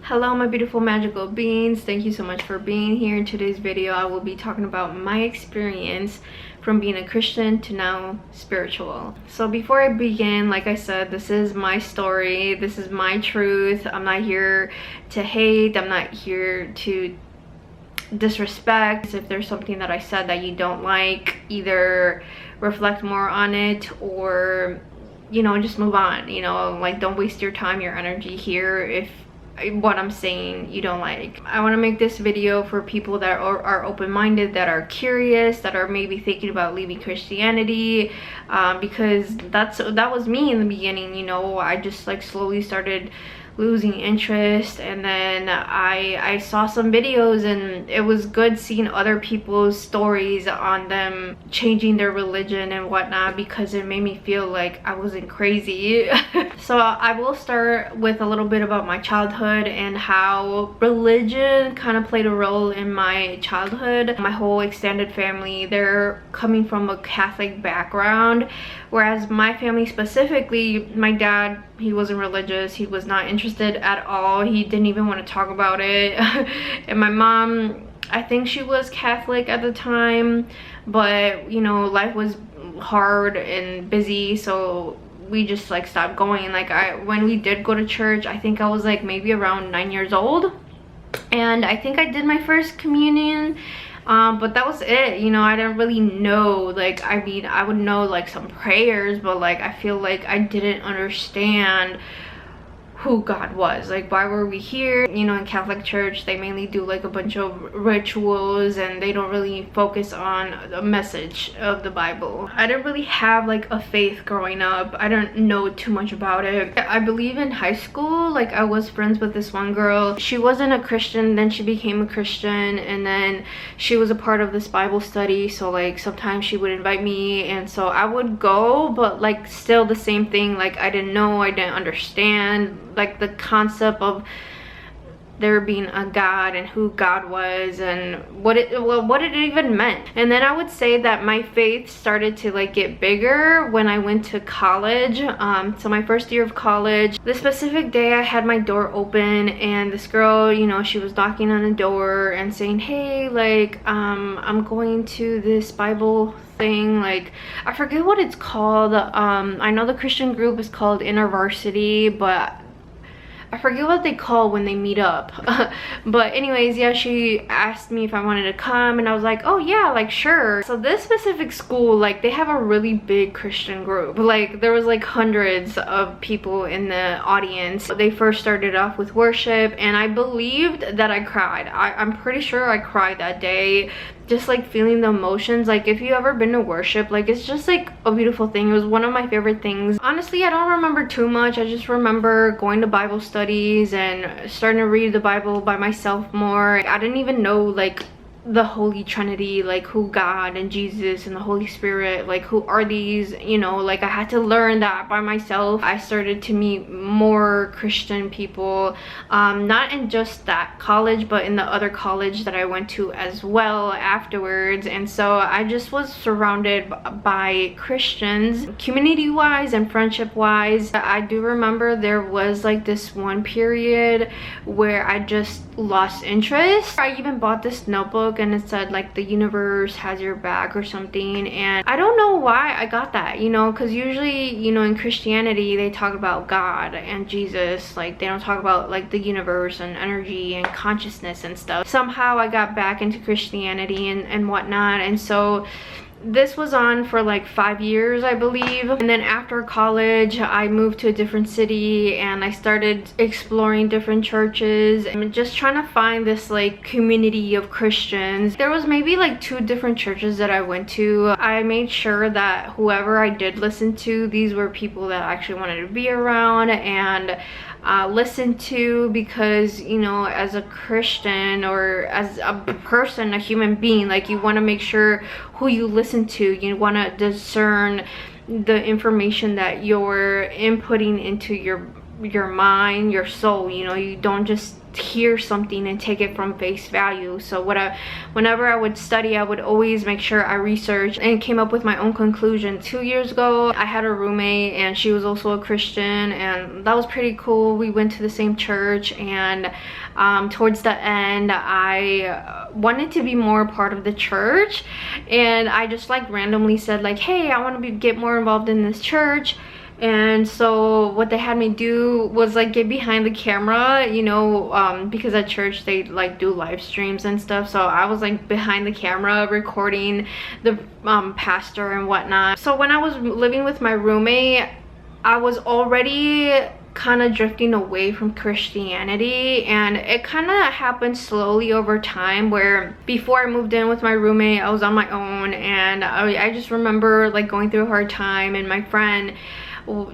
Hello my beautiful magical beings, thank you so much for being here. In today's video I will be talking about my experience from being a Christian to now spiritual. So before I begin, like I said, this is my story, this is my truth. I'm not here to hate, I'm not here to disrespect. If there's something that I said that you don't like, either reflect more on it or just move on. Like, don't waste your time, your energy here if what I'm saying you don't like. I want to make this video for people that are open-minded, that are curious, that are maybe thinking about leaving Christianity, because that was me in the beginning. I just like slowly started losing interest, and then I saw some videos and it was good seeing other people's stories on them changing their religion and whatnot, because it made me feel like I wasn't crazy. So I will start with a little bit about my childhood and how religion kind of played a role in my childhood. My whole extended family, they're coming from a Catholic background, whereas my family specifically, my dad, he wasn't religious, he was not interested at all, he didn't even want to talk about it. And my mom, I think she was Catholic at the time, but life was hard and busy, so we just like stopped going. Like, when we did go to church, I think I was like maybe around 9 years old, and I think I did my first communion. But that was it. I didn't really know, like, I mean, I would know like some prayers, but like I feel like I didn't understand who God was. Like, why were we here? In Catholic church they mainly do like a bunch of rituals and they don't really focus on the message of the Bible. I didn't really have like a faith growing up. I don't know too much about it. I believe in high school, like, I was friends with this one girl. She wasn't a Christian, then she became a Christian, and then she was a part of this Bible study, so like sometimes she would invite me, and so I would go, but like still the same thing. Like, I didn't know, I didn't understand like the concept of there being a God and who God was and what it even meant. And then I would say that my faith started to like get bigger when I went to college. So my first year of college, the specific day I had my door open and this girl, she was knocking on the door and saying, hey, like, I'm going to this Bible thing, like, I forget what it's called. I know the Christian group is called InterVarsity, but I forget what they call when they meet up. But anyways, yeah, she asked me if I wanted to come, and I was like, oh yeah, like, sure. So this specific school, like, they have a really big Christian group. Like, there was like hundreds of people in the audience. They first started off with worship, and I believed that I cried. I'm pretty sure I cried that day, just like feeling the emotions. Like, if you ever been to worship, like, it's just like a beautiful thing. It was one of my favorite things. Honestly, I don't remember too much. I just remember going to Bible studies and starting to read the Bible by myself more. I didn't even know like the Holy Trinity, like who God and Jesus and the Holy Spirit, like who are these, like I had to learn that by myself. I started to meet more Christian people, not in just that college, but in the other college that I went to as well afterwards. And so I just was surrounded by Christians, community wise and friendship wise. I do remember there was like this one period where I just lost interest. I even bought this notebook and it said like the universe has your back or something, and I don't know why I got that, because usually in Christianity they talk about God and Jesus, like they don't talk about like the universe and energy and consciousness and stuff. Somehow I got back into Christianity and whatnot, and so this was on for like 5 years, I believe. And then after college I moved to a different city and I started exploring different churches and just trying to find this like community of Christians. There was maybe like 2 different churches that I went to. I made sure that whoever I did listen to, these were people that I actually wanted to be around and listen to, because as a Christian or as a person, a human being, like, you want to make sure who you listen to. You want to discern the information that you're inputting into your your mind, your soul. You know, you don't just hear something and take it from face value. So whenever I would study, I would always make sure I researched and came up with my own conclusion. 2 years ago, I had a roommate and she was also a Christian, and that was pretty cool. We went to the same church, and towards the end, I wanted to be more a part of the church, and I just like randomly said like, hey, I want to get more involved in this church. And so what they had me do was like get behind the camera, you know, because at church they like do live streams and stuff. So I was like behind the camera recording the pastor and whatnot. So when I was living with my roommate, I was already kind of drifting away from Christianity, and it kind of happened slowly over time, where before I moved in with my roommate, I was on my own, and I just remember like going through a hard time, and my friend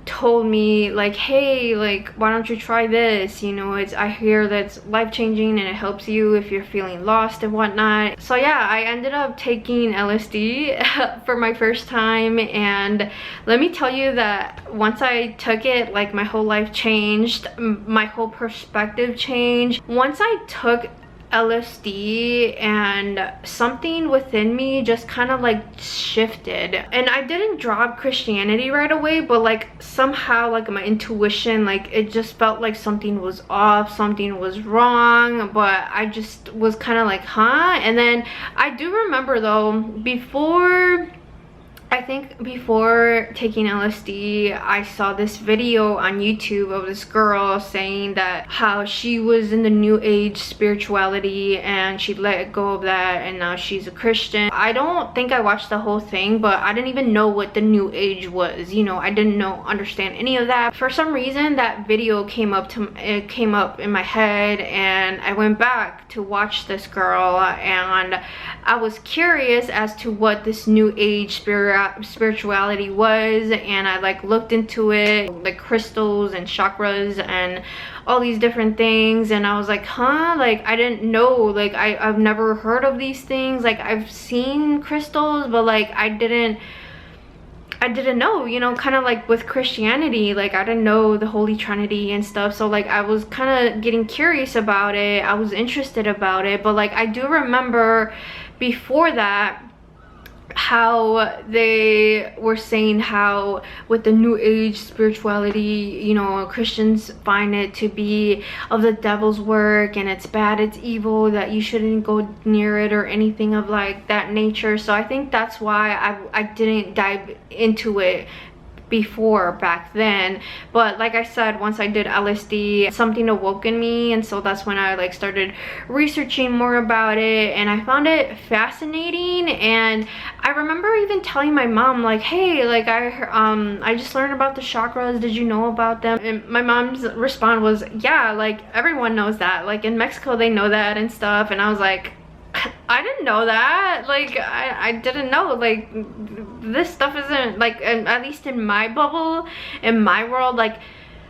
told me like, hey, like, why don't you try this, you know, I hear that's life-changing and it helps you if you're feeling lost and whatnot. So yeah, I ended up taking LSD for my first time, and let me tell you that once I took it, like my whole life changed, my whole perspective changed. Once I took LSD, and something within me just kind of like shifted, and I didn't drop Christianity right away, but like somehow like my intuition, like it just felt like something was off, something was wrong, but I just was kind of like, huh? And then I do remember though, I think before taking LSD, I saw this video on YouTube of this girl saying that how she was in the new age spirituality and she let go of that and now she's a Christian. I don't think I watched the whole thing, but I didn't even know what the new age was, you know. I didn't understand any of that. For some reason that video came up in my head, and I went back to watch this girl, and I was curious as to what this new age spirituality was, and I like looked into it, like crystals and chakras and all these different things, and I was like, huh, like I didn't know, like I've never heard of these things. Like I've seen crystals, but like I didn't know, you know, kind of like with Christianity, like I didn't know the Holy Trinity and stuff. So like I was kind of getting curious about it, I was interested about it, but like I do remember before that how they were saying how with the new age spirituality, you know, Christians find it to be of the devil's work, and it's bad, it's evil, that you shouldn't go near it or anything of like that nature. So I think that's why I didn't dive into it before back then. But like I said, once I did LSD, something awoke in me, and so that's when I like started researching more about it, and I found it fascinating. And I remember even telling my mom like, hey, like I just learned about the chakras, did you know about them? And my mom's response was, yeah, like everyone knows that, like in Mexico they know that and stuff. And I was like, I didn't know that. Like I didn't know, like this stuff isn't like, at least in my bubble, in my world, like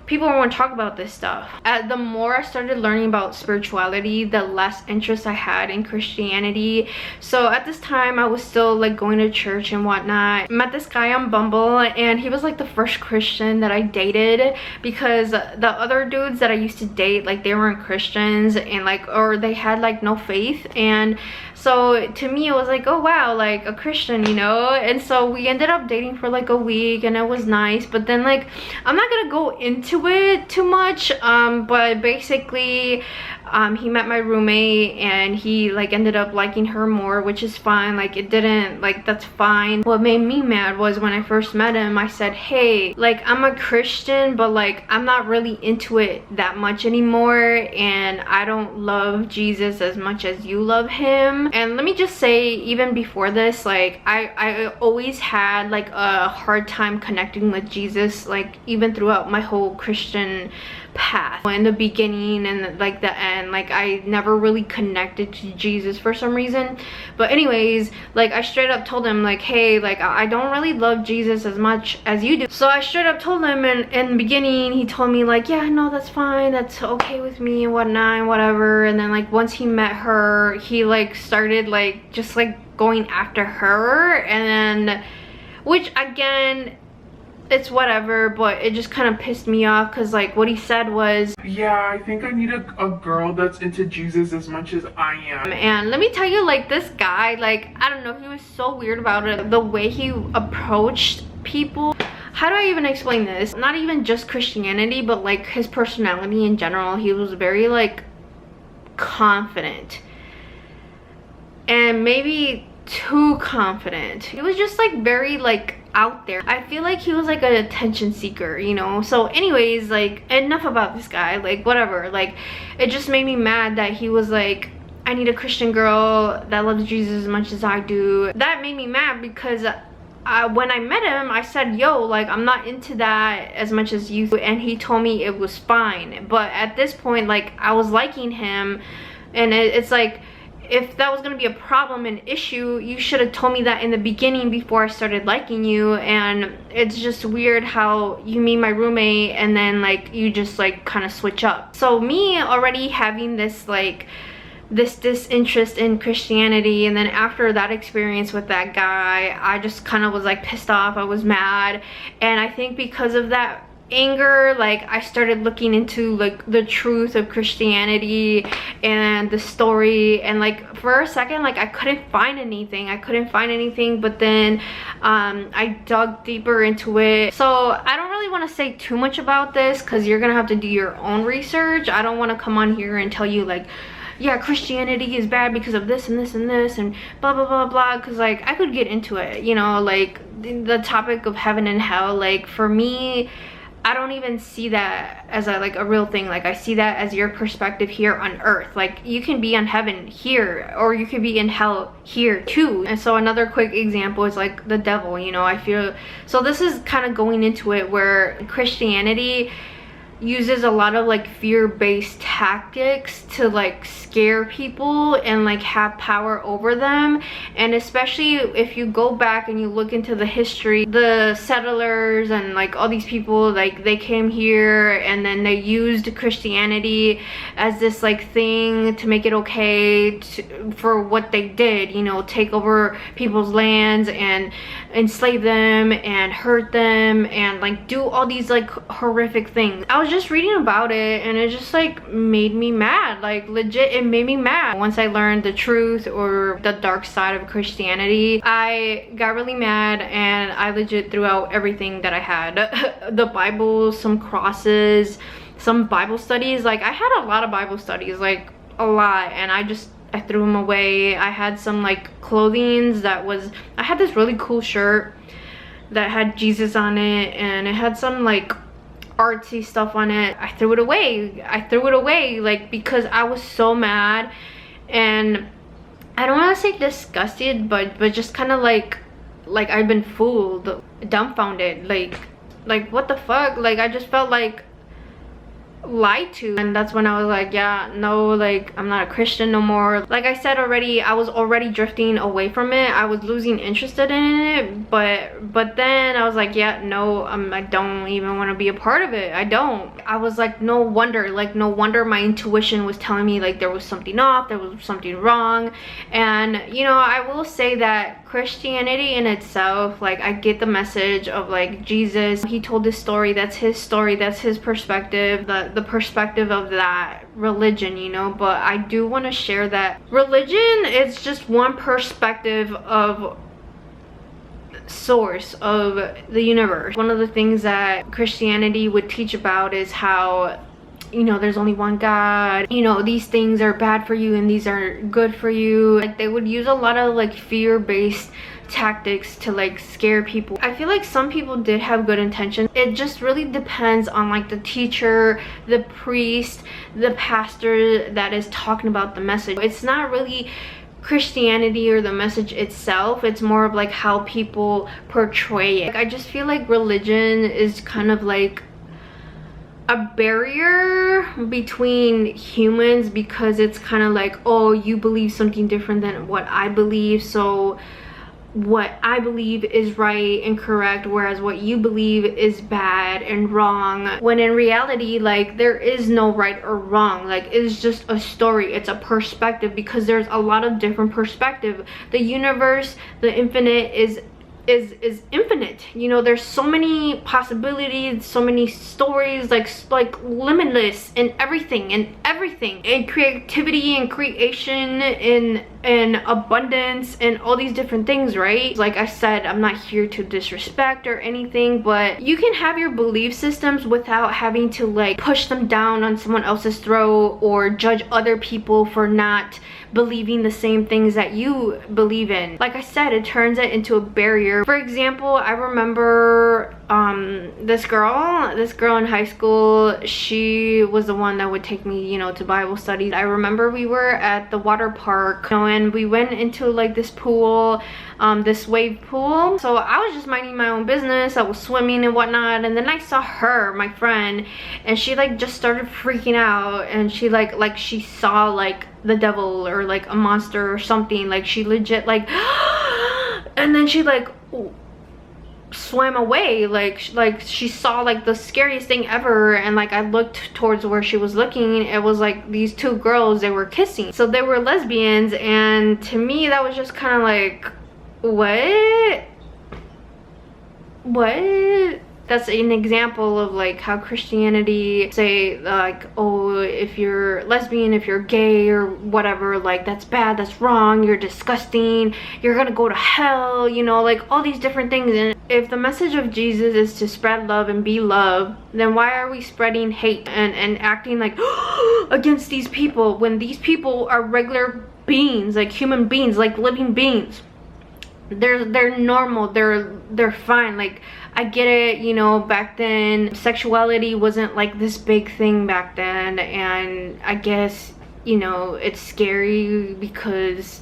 people won't talk about this stuff. The more I started learning about spirituality, the less interest I had in Christianity. So at this time I was still like going to church and whatnot. Met this guy on Bumble, and he was like the first Christian that I dated, because the other dudes that I used to date, like they weren't Christians, and like, or they had like no faith. And so to me it was like, oh wow, like a Christian, you know. And so we ended up dating for like a week, and it was nice. But then like, I'm not gonna go into it too much, but basically he met my roommate, and he like ended up liking her more, which is fine. Like it didn't, like that's fine. What made me mad was when I first met him, I said, hey, like I'm a Christian, but like I'm not really into it that much anymore, and I don't love Jesus as much as you love him. And let me just say, even before this, like I always had like a hard time connecting with Jesus, like even throughout my whole Christian path. In the beginning and like the end, like I never really connected to Jesus for some reason. But anyways, like I straight up told him like, hey, like I don't really love Jesus as much as you do. So I straight up told him, and in the beginning he told me like, yeah, no, that's fine, that's okay with me and whatnot and whatever. And then like once he met her, he like started like just like going after her, and then, which again, it's whatever, but it just kind of pissed me off because like what he said was, yeah, I think I need a girl that's into Jesus as much as I am. and let me tell you, like, this guy, like, I don't know, he was so weird about it, the way he approached people. How do I even explain this? Not even just Christianity, but like his personality in general. He was very like confident, and maybe too confident. He was just like very like out there. I feel like he was like an attention seeker, you know. So anyways, like, enough about this guy, like whatever. Like, it just made me mad that he was like, I need a Christian girl that loves Jesus as much as I do. That made me mad because when I met him, I said, yo, like, I'm not into that as much as you, and he told me it was fine. But at this point, like, I was liking him, and it's like, if that was gonna be a problem, an issue, you should have told me that in the beginning before I started liking you. And it's just weird how you meet my roommate and then like you just like kind of switch up. So me already having this like this disinterest in Christianity, and then after that experience with that guy, I just kind of was like pissed off. I was mad, and I think because of that anger, like, I started looking into like the truth of Christianity and the story, and like for a second, like, I couldn't find anything, but then I dug deeper into it. So I don't really want to say too much about this because you're gonna have to do your own research. I don't want to come on here and tell you like, yeah, Christianity is bad because of this and this and this and blah blah blah blah, because like I could get into it, you know, like the topic of heaven and hell. Like, for me, I don't even see that as a like a real thing. Like, I see that as your perspective here on earth. Like, you can be in heaven here, or you could be in hell here too. And so another quick example is like the devil, you know. I feel so this is kind of going into it where Christianity uses a lot of like fear-based tactics to like scare people and like have power over them. And especially if you go back and you look into the history, the settlers and like all these people, like, they came here and then they used Christianity as this like thing to make it okay for what they did, you know, take over people's lands and enslave them and hurt them and like do all these like horrific things. I was just reading about it and it just like made me mad. Like, legit, it made me mad. Once I learned the truth or the dark side of Christianity, I got really mad and I legit threw out everything that I had. The Bible, some crosses, some Bible studies. Like, I had a lot of Bible studies, like a lot, and I threw them away. I had some like clothing that was, I had this really cool shirt that had Jesus on it, and it had some like artsy stuff on it. I threw it away like, because I was so mad. And I don't want to say disgusted, but just kind of like I've been fooled, dumbfounded, like what the fuck. Like, I just felt like lied to. And that's when I was like, yeah, no, like, I'm not a Christian no more. Like I said already, I was already drifting away from it. I was losing interest in it, but then I was like, yeah, no, I don't even want to be a part of it. I don't. I was like, no wonder my intuition was telling me like there was something off, there was something wrong. And you know, I will say that Christianity in itself, like, I get the message of like Jesus, he told this story, that's his perspective, the perspective of that religion, you know. But I do want to share that religion is just one perspective of source of the universe. One of the things that Christianity would teach about is how, you know, there's only one God, you know, these things are bad for you and these are good for you. Like, they would use a lot of like fear-based tactics to like scare people. I feel like some people did have good intentions. It just really depends on like the teacher, the priest, the pastor that is talking about the message. It's not really Christianity or the message itself, it's more of like how people portray it. Like, I just feel like religion is kind of like a barrier between humans, because it's kind of like, oh, you believe something different than what I believe, so what I believe is right and correct, whereas what you believe is bad and wrong. When in reality, like, there is no right or wrong. Like, it's just a story, it's a perspective, because there's a lot of different perspective. The universe, the infinite, is is infinite. You know, there's so many possibilities, so many stories, like limitless in everything and creativity and creation and abundance and all these different things, right? Like I said, I'm not here to disrespect or anything, but you can have your belief systems without having to like push them down on someone else's throat or judge other people for not believing the same things that you believe in. Like I said, it turns it into a barrier. For example, I remember this girl in high school. She was the one that would take me, you know, to Bible studies. I remember we were at the water park, you know, and we went into like this pool, this wave pool. So I was just minding my own business. I was swimming and whatnot, and then I saw her, my friend, and she like just started freaking out, and she like she saw like the devil or like a monster or something. Like she legit like and then she like swam away. Like she saw like the scariest thing ever. And like I looked towards where she was looking. It was like these two girls, they were kissing, so they were lesbians. And to me that was just kind of like, what? That's an example of like how Christianity say like, oh, if you're lesbian, if you're gay or whatever, like that's bad, that's wrong, you're disgusting, you're gonna go to hell, you know, like all these different things. And if the message of Jesus is to spread love and be love, then why are we spreading hate and acting like against these people when these people are regular beings, like human beings, like living beings? They're normal, they're fine. Like I get it, you know, back then sexuality wasn't like this big thing back then, and I guess, you know, it's scary because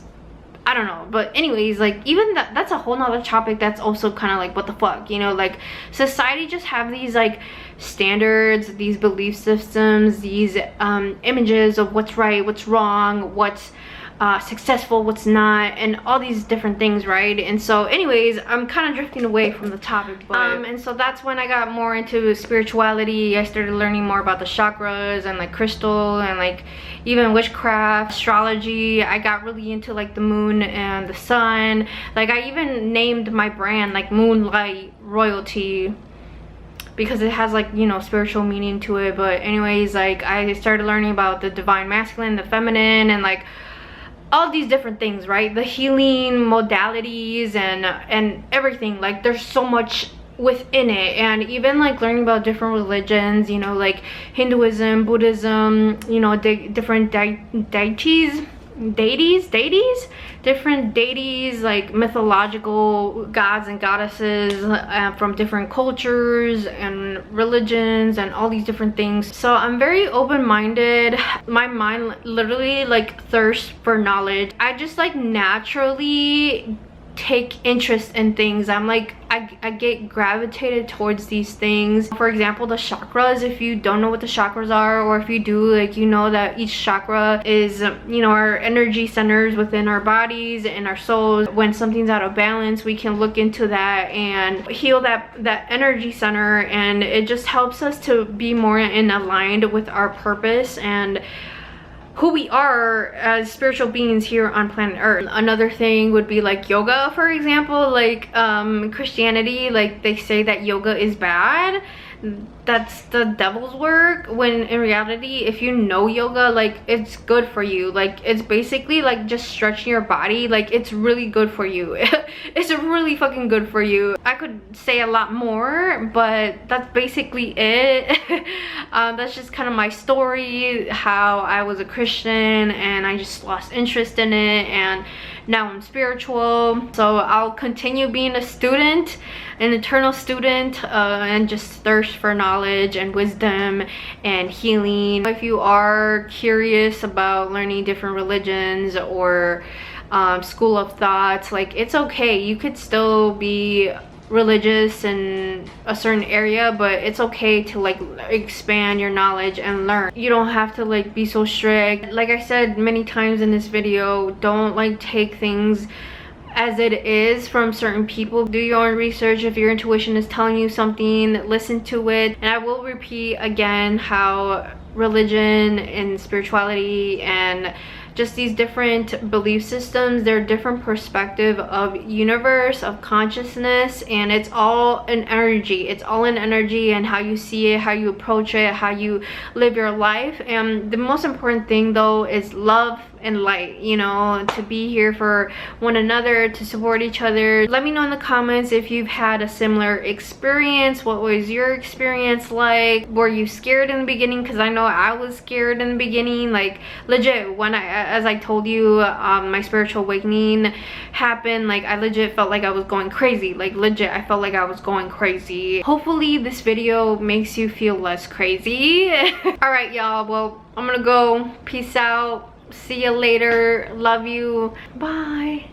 I don't know. But anyways, like even that's a whole nother topic. That's also kind of like, what the fuck, you know? Like society just have these like standards, these belief systems, these images of what's right, what's wrong, what's successful, what's not, and all these different things, right? And so anyways, I'm kind of drifting away from the topic, but and so that's when I got more into spirituality. I started learning more about the chakras and like crystal and like even witchcraft, astrology. I got really into like the moon and the sun. Like I even named my brand like Moonlight Royalty because it has like, you know, spiritual meaning to it. But anyways, like I started learning about the divine masculine, the feminine, and like all these different things, right? The healing modalities and everything. Like there's so much within it. And even like learning about different religions, you know, like Hinduism, Buddhism, you know, different deities, different deities, like mythological gods and goddesses from different cultures and religions and all these different things. So I'm very open-minded. My mind literally like thirsts for knowledge. I just like naturally take interest in things. I'm like I get gravitated towards these things. For example, the chakras. If you don't know what the chakras are, or if you do, like, you know that each chakra is, you know, our energy centers within our bodies and our souls. When something's out of balance, we can look into that and heal that energy center, and it just helps us to be more in aligned with our purpose and who we are as spiritual beings here on planet Earth. Another thing would be like yoga, for example. Like Christianity, like they say that yoga is bad, that's the devil's work, when in reality, if you know yoga, like it's good for you. Like it's basically like just stretching your body. Like it's really good for you. It's really fucking good for you. I could say a lot more, but that's basically it. That's just kind of my story, how I was a Christian and I just lost interest in it, and now I'm spiritual. So I'll continue being a student, an eternal student, and just thirst for knowledge and wisdom and healing. If you are curious about learning different religions or school of thoughts, like it's okay. You could still be religious in a certain area, but it's okay to like expand your knowledge and learn. You don't have to like be so strict. Like I said many times in this video, don't like take things as it is from certain people. Do your own research. If your intuition is telling you something, listen to it. And I will repeat again how religion and spirituality and just these different belief systems. They're different perspective of universe, of consciousness, and it's all an energy. It's all an energy, and how you see it, how you approach it, how you live your life. And the most important thing though is love and light, you know, to be here for one another, to support each other. Let me know in the comments if you've had a similar experience. What was your experience like? Were you scared in the beginning? Because I know I was scared in the beginning, like legit. When as I told you, my spiritual awakening happened, like I legit felt like I was going crazy. Like legit, I felt like I was going crazy. Hopefully this video makes you feel less crazy. All right, y'all, well, I'm gonna go. Peace out. See you later. Love you. Bye.